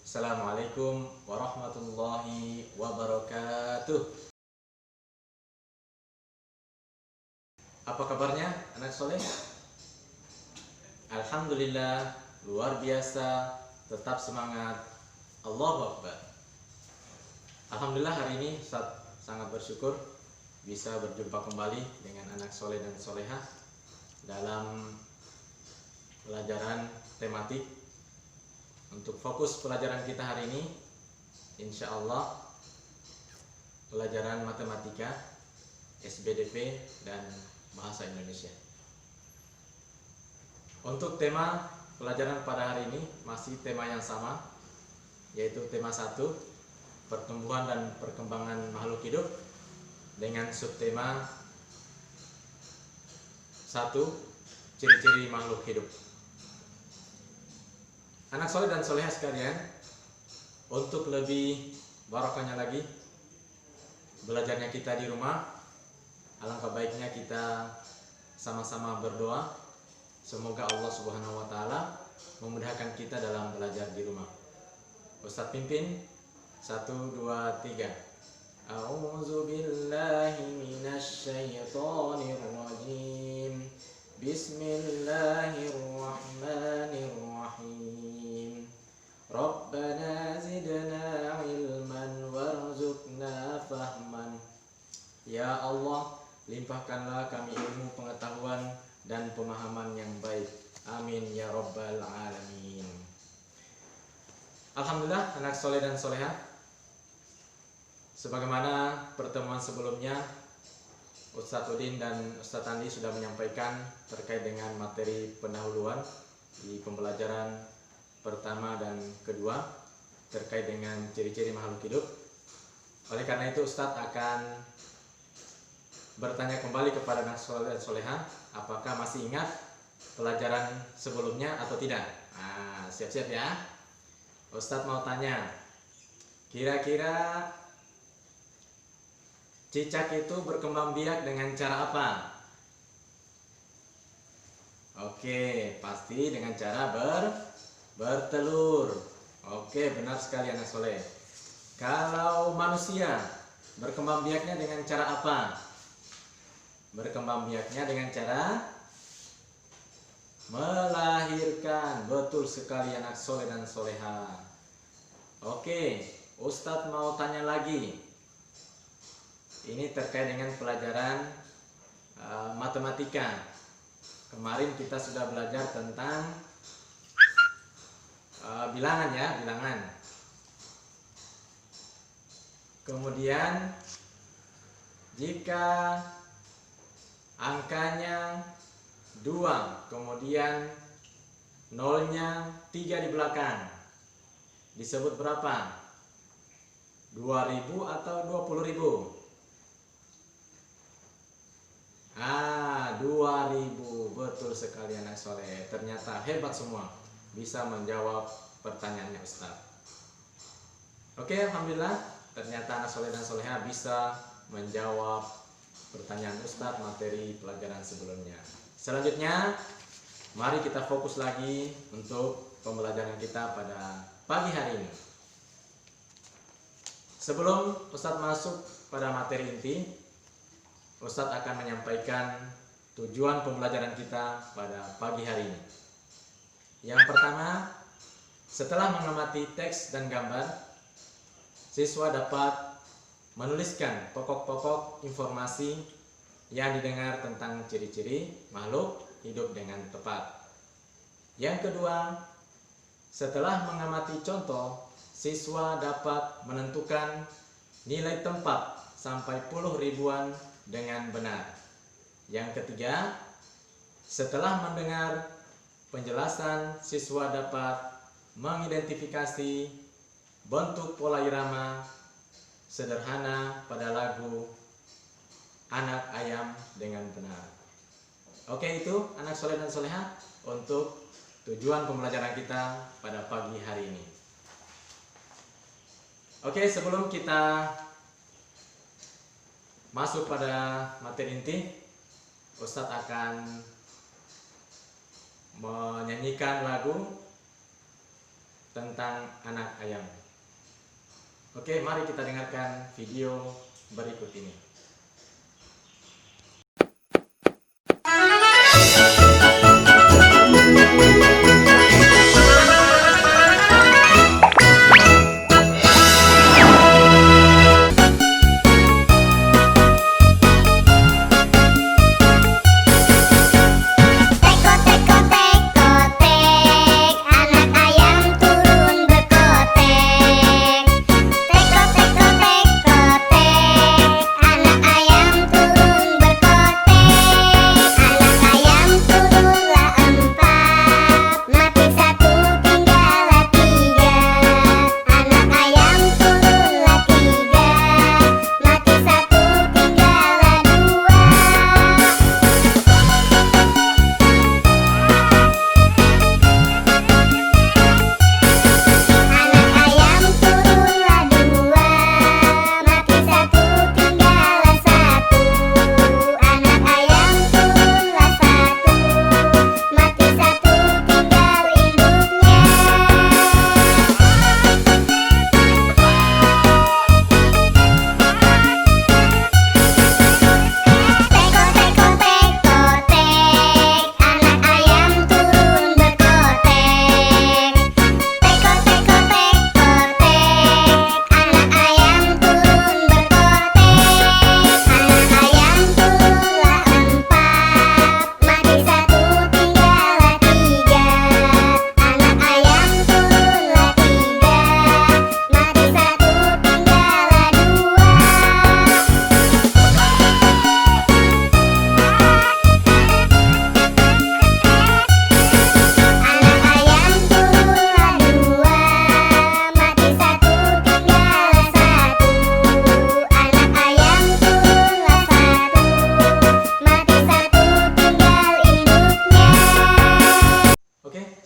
Assalamualaikum warahmatullahi wabarakatuh. Apa kabarnya anak soleh? Alhamdulillah, luar biasa, tetap semangat. Allahu Akbar. Alhamdulillah hari ini Ustaz sangat bersyukur bisa berjumpa kembali dengan anak soleh dan solehah dalam pelajaran tematik. Untuk fokus pelajaran kita hari ini, insya Allah pelajaran matematika, SBDP, dan bahasa Indonesia. Untuk tema pelajaran pada hari ini masih tema yang sama, yaitu tema 1, pertumbuhan dan perkembangan makhluk hidup, dengan subtema 1, ciri-ciri makhluk hidup. Anak soleh dan solehah sekalian, untuk lebih barokahnya lagi belajarnya kita di rumah, alangkah baiknya kita sama-sama berdoa semoga Allah Subhanahu wa taala memudahkan kita dalam belajar di rumah. Ustaz pimpin 1, 2, 3. A'udzu billahi minasy syaithanir rajim. Bismillahirrahmanirrahim. Rabbana zidna ilman warzuqna fahman. Ya Allah, limpahkanlah kami ilmu, pengetahuan, dan pemahaman yang baik. Amin ya rabbal alamin. Alhamdulillah anak soleh dan solehah, sebagaimana pertemuan sebelumnya Ustadz Udin dan Ustadz Andi sudah menyampaikan terkait dengan materi pendahuluan di pembelajaran pertama dan kedua terkait dengan ciri-ciri makhluk hidup. Oleh karena itu Ustadz akan bertanya kembali kepada anak soleh dan solehah, apakah masih ingat pelajaran sebelumnya atau tidak? Nah, siap-siap ya. Ustadz mau tanya, kira-kira cicak itu berkembang biak dengan cara apa? Oke, pasti dengan cara bertelur. Oke, benar sekali anak soleh. Kalau manusia berkembang biaknya dengan cara apa? Berkembang biaknya dengan cara melahirkan. Betul sekali anak soleh dan solehah. Oke, Ustadz mau tanya lagi. Ini terkait dengan pelajaran matematika. Kemarin kita sudah belajar tentang bilangan ya, bilangan. Kemudian jika angkanya 2, kemudian nolnya 3 di belakang, disebut berapa? 2000 atau 20.000? 2000. Betul sekali anak soleh. Ternyata hebat semua, bisa menjawab pertanyaannya Ustaz. Oke, alhamdulillah ternyata anak soleh dan soleha bisa menjawab pertanyaan Ustaz materi pelajaran sebelumnya. Selanjutnya mari kita fokus lagi untuk pembelajaran kita pada pagi hari ini. Sebelum Ustaz masuk pada materi inti, Ustadz akan menyampaikan tujuan pembelajaran kita pada pagi hari ini. Yang pertama, setelah mengamati teks dan gambar, siswa dapat menuliskan pokok-pokok informasi yang didengar tentang ciri-ciri makhluk hidup dengan tepat. Yang kedua, setelah mengamati contoh, siswa dapat menentukan nilai tempat sampai puluh ribuan dengan benar. Yang ketiga, setelah mendengar penjelasan, siswa dapat mengidentifikasi bentuk pola irama sederhana pada lagu Anak Ayam dengan benar. Oke, itu anak soleh dan solehah untuk tujuan pembelajaran kita pada pagi hari ini. Oke, sebelum kita masuk pada materi inti, Ustadz akan menyanyikan lagu tentang anak ayam. Oke, mari kita dengarkan video berikut ini.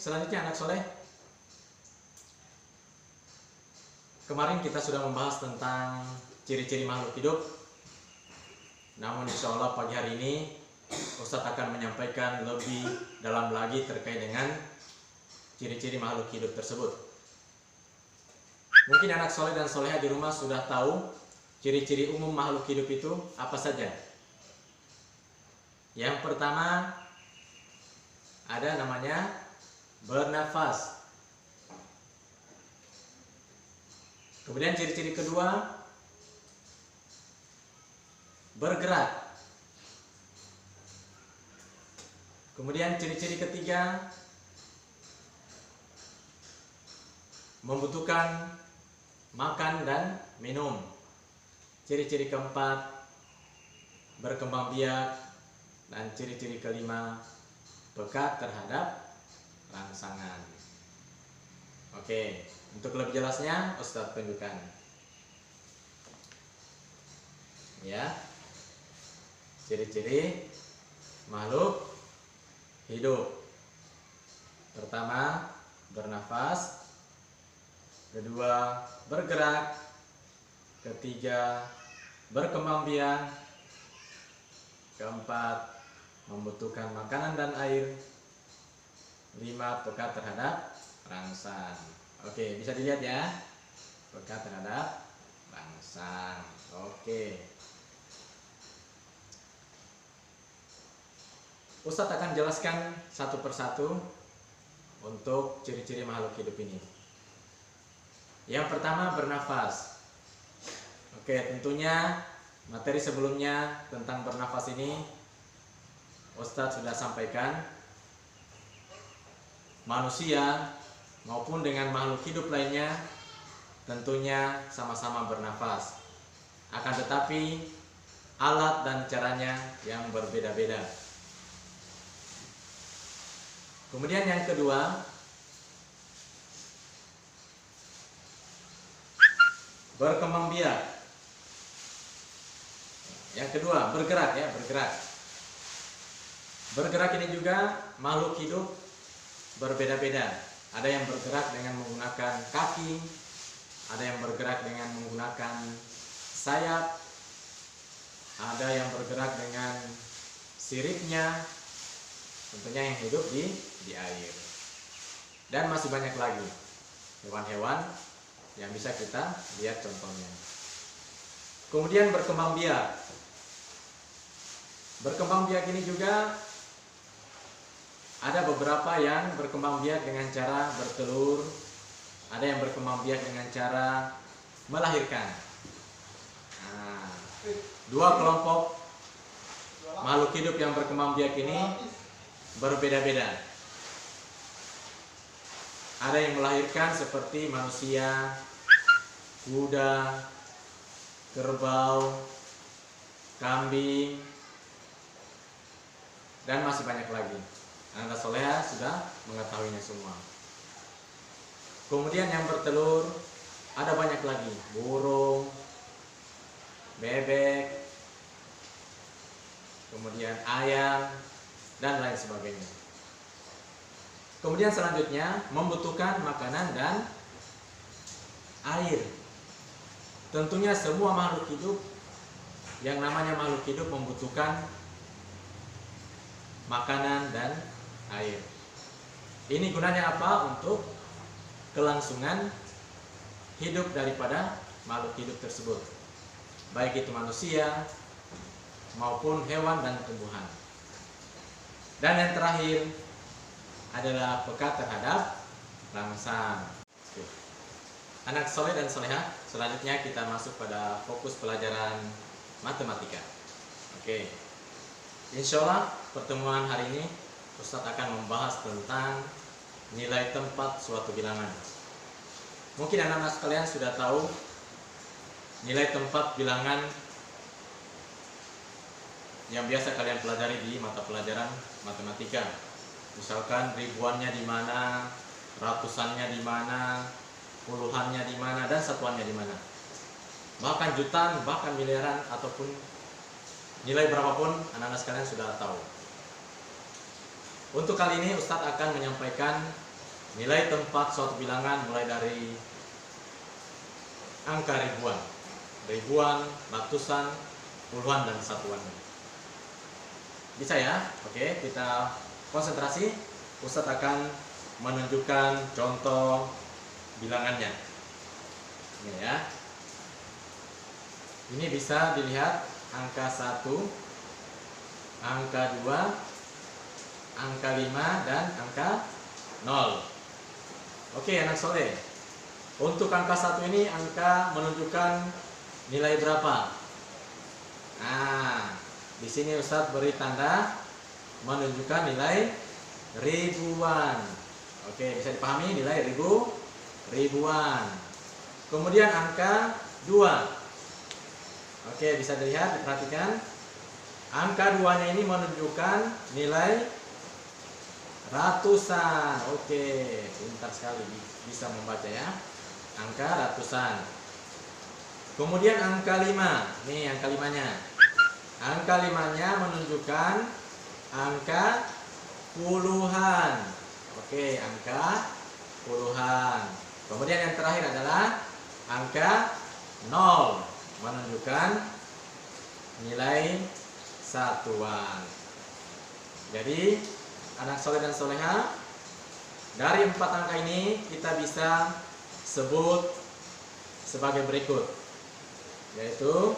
Selanjutnya anak soleh, kemarin kita sudah membahas tentang ciri-ciri makhluk hidup. Namun insya Allah pagi hari ini Ustadz akan menyampaikan lebih dalam lagi terkait dengan ciri-ciri makhluk hidup tersebut. Mungkin anak soleh dan soleha di rumah sudah tahu ciri-ciri umum makhluk hidup itu apa saja. Yang pertama ada namanya bernafas. Kemudian ciri-ciri kedua bergerak. Kemudian ciri-ciri ketiga membutuhkan makan dan minum. Ciri-ciri keempat berkembang biak, dan ciri-ciri kelima peka terhadap rangsangan. Oke, untuk lebih jelasnya Ustadz tunjukkan. Ya, ciri-ciri makhluk hidup. Pertama, bernafas. Kedua, bergerak. Ketiga, berkembang biak. Keempat, membutuhkan makanan dan air. 5, peka terhadap rangsang. Oke, bisa dilihat ya, peka terhadap rangsang. Oke, Ustadz akan jelaskan satu persatu untuk ciri-ciri makhluk hidup ini. Yang pertama, bernafas. Oke, tentunya materi sebelumnya tentang bernafas ini Ustadz sudah sampaikan. Manusia maupun dengan makhluk hidup lainnya tentunya sama-sama bernafas. Akan tetapi alat dan caranya yang berbeda-beda. Kemudian yang kedua, berkembang biak. Yang kedua, bergerak ya, bergerak. Bergerak ini juga makhluk hidup berbeda-beda. Ada yang bergerak dengan menggunakan kaki, ada yang bergerak dengan menggunakan sayap, ada yang bergerak dengan siripnya, tentunya yang hidup di air, dan masih banyak lagi. hewan-hewan yang bisa kita lihat contohnya. Kemudian berkembang biak. Berkembang biak ini juga ada beberapa yang berkembang biak dengan cara bertelur, ada yang berkembang biak dengan cara melahirkan. Nah, dua kelompok makhluk hidup yang berkembang biak ini berbeda-beda. Ada yang melahirkan seperti manusia, kuda, kerbau, kambing, dan masih banyak lagi. Anda soleha sudah mengetahuinya semua. Kemudian yang bertelur ada banyak lagi, burung, bebek, kemudian ayam, dan lain sebagainya. Kemudian selanjutnya membutuhkan makanan dan air. Tentunya semua makhluk hidup, yang namanya makhluk hidup membutuhkan makanan dan air. Ini gunanya apa? Untuk kelangsungan hidup daripada makhluk hidup tersebut, baik itu manusia maupun hewan dan tumbuhan. Dan yang terakhir adalah peka terhadap rangsang. Anak soleh dan soleha, selanjutnya kita masuk pada fokus pelajaran matematika. Oke, insya Allah pertemuan hari ini Ustadz akan membahas tentang nilai tempat suatu bilangan. Mungkin anak-anak sekalian sudah tahu nilai tempat bilangan yang biasa kalian pelajari di mata pelajaran matematika. Misalkan ribuannya di mana, ratusannya di mana, puluhannya di mana, dan satuannya di mana. Bahkan jutaan, bahkan miliaran, ataupun nilai berapapun anak-anak sekalian sudah tahu. Untuk kali ini Ustadz akan menyampaikan nilai tempat suatu bilangan mulai dari angka ribuan, ratusan, puluhan, dan satuan. Bisa ya? Oke, kita konsentrasi. Ustadz akan menunjukkan contoh bilangannya. Ini ya. Ini bisa dilihat angka 1, angka 2, angka 5, dan angka 0. Oke, anak soleh. Untuk angka 1 ini angka menunjukkan nilai berapa? Nah, di sini Ustadz beri tanda menunjukkan nilai ribuan. Oke, bisa dipahami nilai ribuan. Kemudian angka 2. Oke, bisa dilihat, diperhatikan. Angka 2-nya ini menunjukkan nilai ratusan. Oke, pintar sekali, bisa membaca ya. Angka ratusan. Kemudian angka 5. Nih angka 5-nya. Angka 5-nya menunjukkan angka puluhan. Oke, angka puluhan. Kemudian yang terakhir adalah angka 0, menunjukkan nilai satuan. Jadi anak soleh dan soleha, dari 4 angka ini kita bisa sebut sebagai berikut, yaitu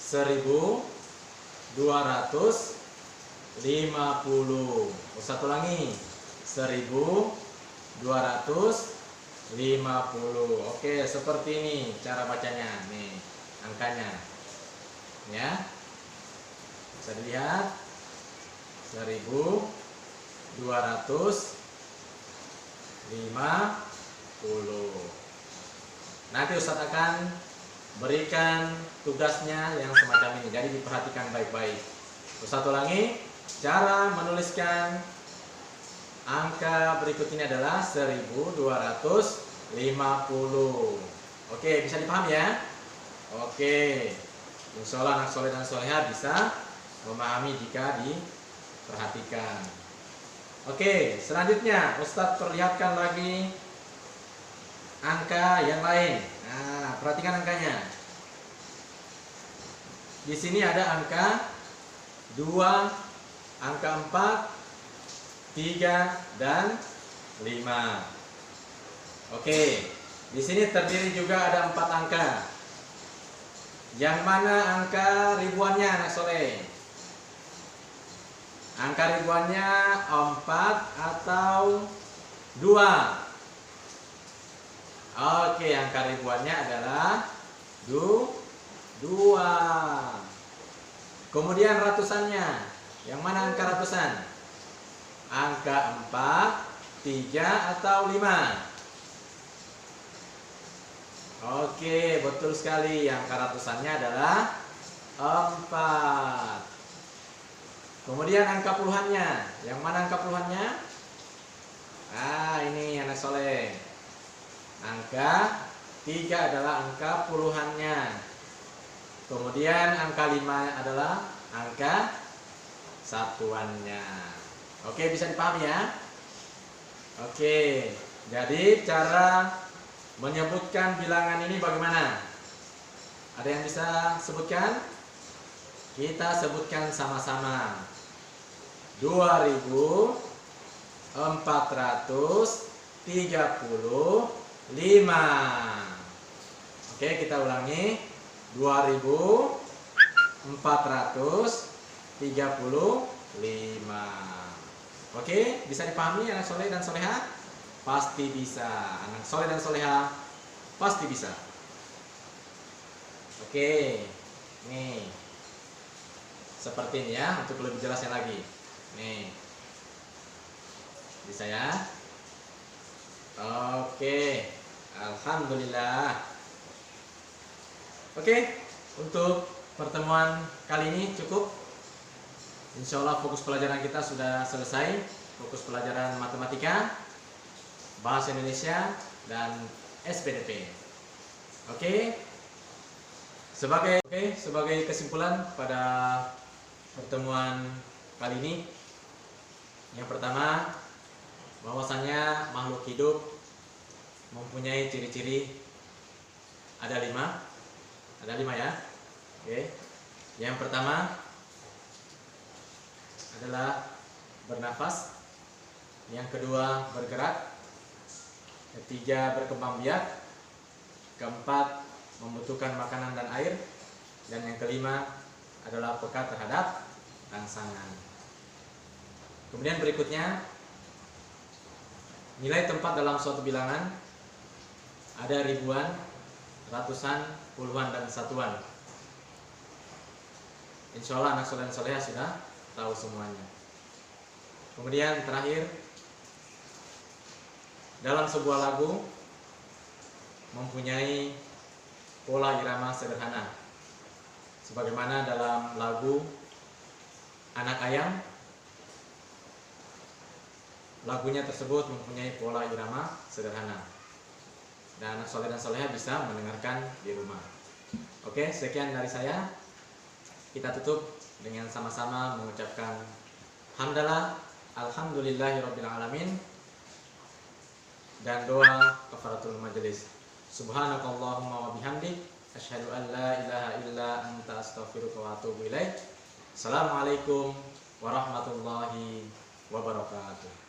1250. Satu lagi, 1250. Oke, seperti ini cara bacanya. Nih angkanya ya, bisa dilihat 1250. Nanti Ustadz akan berikan tugasnya yang semacam ini, jadi diperhatikan baik-baik. Satu lagi, cara menuliskan angka berikut ini adalah 1250. Oke, bisa dipahami ya? Oke, insya Allah anak soleh dan soleha bisa memahami jika diperhatikan. Oke, selanjutnya Ustadz perlihatkan lagi angka yang lain. Nah, perhatikan angkanya. Di sini ada angka 2, angka 4, 3, dan 5. Oke, di sini terdiri juga ada 4 angka. Yang mana angka ribuannya anak soleh? Angka ribuannya 4 atau 2? Oke, angka ribuannya adalah 2. Kemudian ratusannya, yang mana angka ratusan? Angka 4, 3 atau 5? Oke, betul sekali. Angka ratusannya adalah 4. Kemudian angka puluhannya, yang mana angka puluhannya? Ini anak soleh. Angka 3 adalah angka puluhannya. Kemudian angka 5 adalah angka satuannya. Oke, bisa dipahami ya? Oke, jadi cara menyebutkan bilangan ini bagaimana? Ada yang bisa sebutkan? Kita sebutkan sama-sama. 2435. Oke, kita ulangi. 2435. Oke, bisa dipahami anak soleh dan soleha? Pasti bisa. Anak soleh dan soleha pasti bisa. Oke, nih seperti ini ya, untuk lebih jelasnya lagi. Nih, bisa ya? Oke, alhamdulillah. Oke, untuk pertemuan kali ini cukup. Insya Allah fokus pelajaran kita sudah selesai. Fokus pelajaran matematika, bahasa Indonesia, dan SPDP. Oke. Sebagai kesimpulan pada pertemuan kali ini, yang pertama, bahwasannya makhluk hidup mempunyai ciri-ciri ada 5 ya. Oke. Yang pertama adalah bernafas, yang kedua bergerak, ketiga berkembang biak, keempat membutuhkan makanan dan air, dan yang kelima adalah peka terhadap rangsangan. Kemudian berikutnya, nilai tempat dalam suatu bilangan ada ribuan, ratusan, puluhan, dan satuan. Insya Allah anak soleh dan soleha sudah tahu semuanya. Kemudian terakhir, dalam sebuah lagu mempunyai pola irama sederhana, sebagaimana dalam lagu Anak Ayam. Lagunya tersebut mempunyai pola irama sederhana, dan anak soleh dan soleha bisa mendengarkan di rumah. Oke, sekian dari saya. Kita tutup dengan sama-sama mengucapkan hamdalah, alhamdulillahirabbil alamin, dan doa kafaratul majelis. Subhanakallahumma wa bihamdik, asyhadu an la ilaha illa anta, astaghfiruka wa atubu ilaik. Assalamualaikum warahmatullahi wabarakatuh.